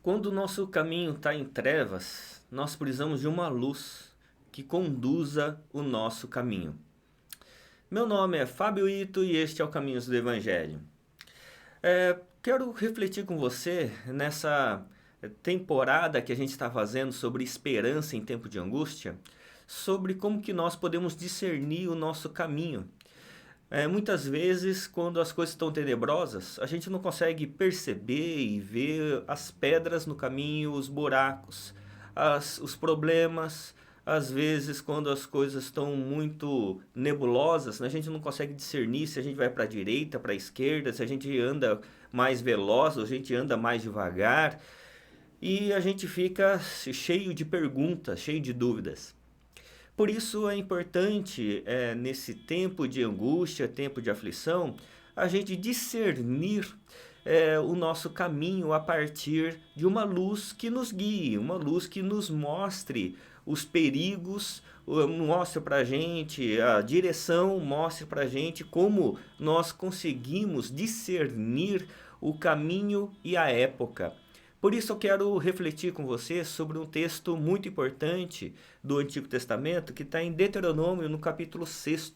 Quando o nosso caminho está em trevas, nós precisamos de uma luz que conduza o nosso caminho. Meu nome é Fábio Ito e este é o Caminhos do Evangelho. Quero refletir com você nessa temporada que a gente está fazendo sobre esperança em tempo de angústia, sobre como que nós podemos discernir o nosso caminho. Muitas vezes, quando as coisas estão tenebrosas, a gente não consegue perceber e ver as pedras no caminho, os buracos, os problemas. Às vezes, quando as coisas estão muito nebulosas, né, a gente não consegue discernir se a gente vai para a direita, para a esquerda, se a gente anda mais veloz, ou a gente anda mais devagar. E a gente fica cheio de perguntas, cheio de dúvidas. Por isso é importante, nesse tempo de angústia, tempo de aflição, a gente discernir o nosso caminho a partir de uma luz que nos guie, uma luz que nos mostre os perigos, mostre para a gente a direção, mostre para a gente como nós conseguimos discernir o caminho e a época. Por isso eu quero refletir com você sobre um texto muito importante do Antigo Testamento que está em Deuteronômio, no capítulo 6.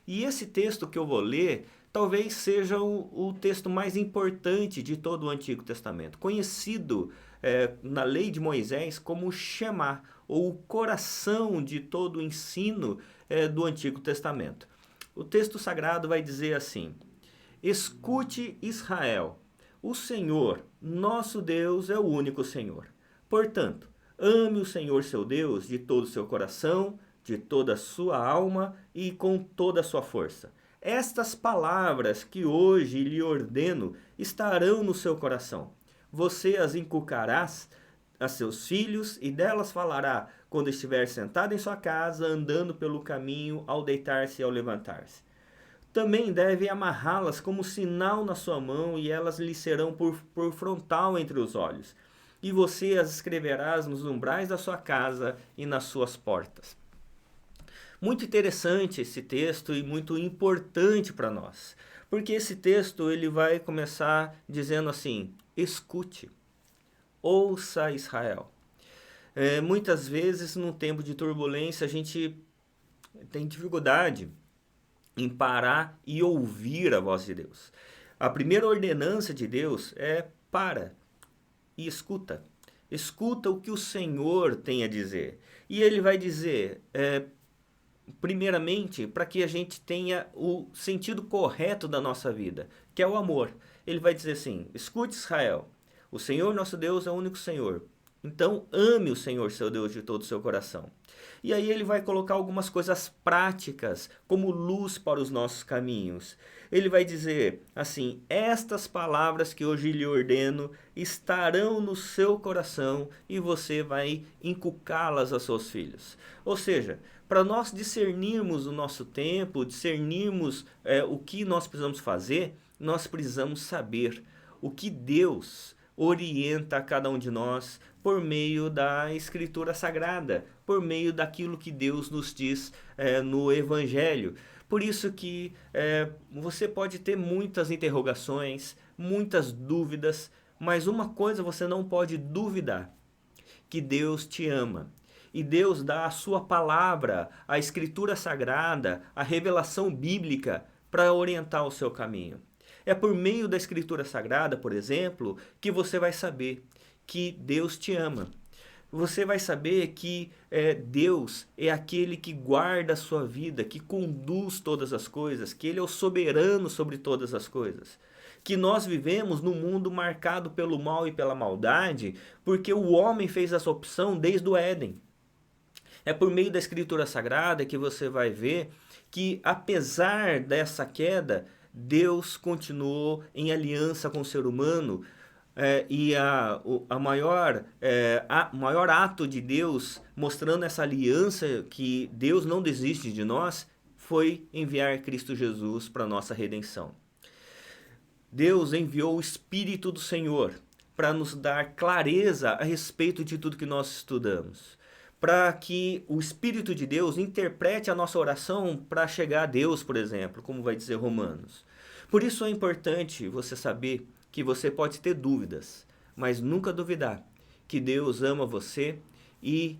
E esse texto que eu vou ler talvez seja o texto mais importante de todo o Antigo Testamento, conhecido na lei de Moisés como o Shema, ou o coração de todo o ensino do Antigo Testamento. O texto sagrado vai dizer assim: Escute, Israel, o Senhor, nosso Deus, é o único Senhor. Portanto, ame o Senhor seu Deus de todo o seu coração, de toda a sua alma e com toda a sua força. Estas palavras que hoje lhe ordeno estarão no seu coração. Você as inculcarás a seus filhos e delas falará quando estiver sentado em sua casa, andando pelo caminho, ao deitar-se e ao levantar-se. Também deve amarrá-las como sinal na sua mão, e elas lhe serão por frontal entre os olhos. E você as escreverás nos umbrais da sua casa e nas suas portas. Muito interessante esse texto e muito importante para nós. Porque esse texto ele vai começar dizendo assim: escute, ouça, Israel. Muitas vezes, num tempo de turbulência, a gente tem dificuldade em parar e ouvir a voz de Deus. A primeira ordenança de Deus é: para e escuta. Escuta o que o Senhor tem a dizer. E ele vai dizer, primeiramente, para que a gente tenha o sentido correto da nossa vida, que é o amor. Ele vai dizer assim: escute, Israel, o Senhor nosso Deus é o único Senhor. Então ame o Senhor seu Deus de todo o seu coração. E aí ele vai colocar algumas coisas práticas, como luz para os nossos caminhos. Ele vai dizer assim: estas palavras que hoje lhe ordeno estarão no seu coração e você vai inculcá-las a seus filhos. Ou seja, para nós discernirmos o nosso tempo, discernirmos o que nós precisamos fazer, nós precisamos saber o que Deus orienta a cada um de nós por meio da Escritura Sagrada, por meio daquilo que Deus nos diz no Evangelho. Por isso que você pode ter muitas interrogações, muitas dúvidas, mas uma coisa você não pode duvidar: que Deus te ama. E Deus dá a sua palavra, a Escritura Sagrada, a revelação bíblica para orientar o seu caminho. É por meio da Escritura Sagrada, por exemplo, que você vai saber que Deus te ama. Você vai saber que Deus é aquele que guarda a sua vida, que conduz todas as coisas, que Ele é o soberano sobre todas as coisas. Que nós vivemos num mundo marcado pelo mal e pela maldade, porque o homem fez essa opção desde o Éden. É por meio da Escritura Sagrada que você vai ver que, apesar dessa queda, Deus continuou em aliança com o ser humano, maior ato de Deus mostrando essa aliança que Deus não desiste de nós foi enviar Cristo Jesus para a nossa redenção. Deus enviou o Espírito do Senhor para nos dar clareza a respeito de tudo que nós estudamos, para que o Espírito de Deus interprete a nossa oração para chegar a Deus, por exemplo, como vai dizer Romanos. Por isso é importante você saber que você pode ter dúvidas, mas nunca duvidar que Deus ama você e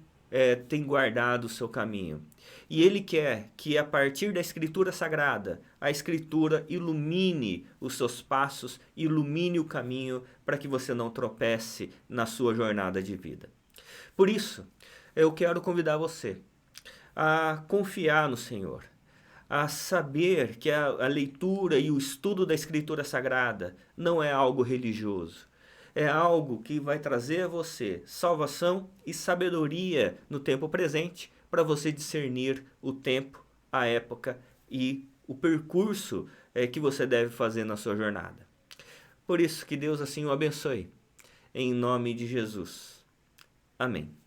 tem guardado o seu caminho. E Ele quer que a partir da Escritura Sagrada, a Escritura ilumine os seus passos, ilumine o caminho para que você não tropece na sua jornada de vida. Por isso, eu quero convidar você a confiar no Senhor, a saber que a leitura e o estudo da Escritura Sagrada não é algo religioso. É algo que vai trazer a você salvação e sabedoria no tempo presente para você discernir o tempo, a época e o percurso que você deve fazer na sua jornada. Por isso, que Deus assim o abençoe. Em nome de Jesus. Amém.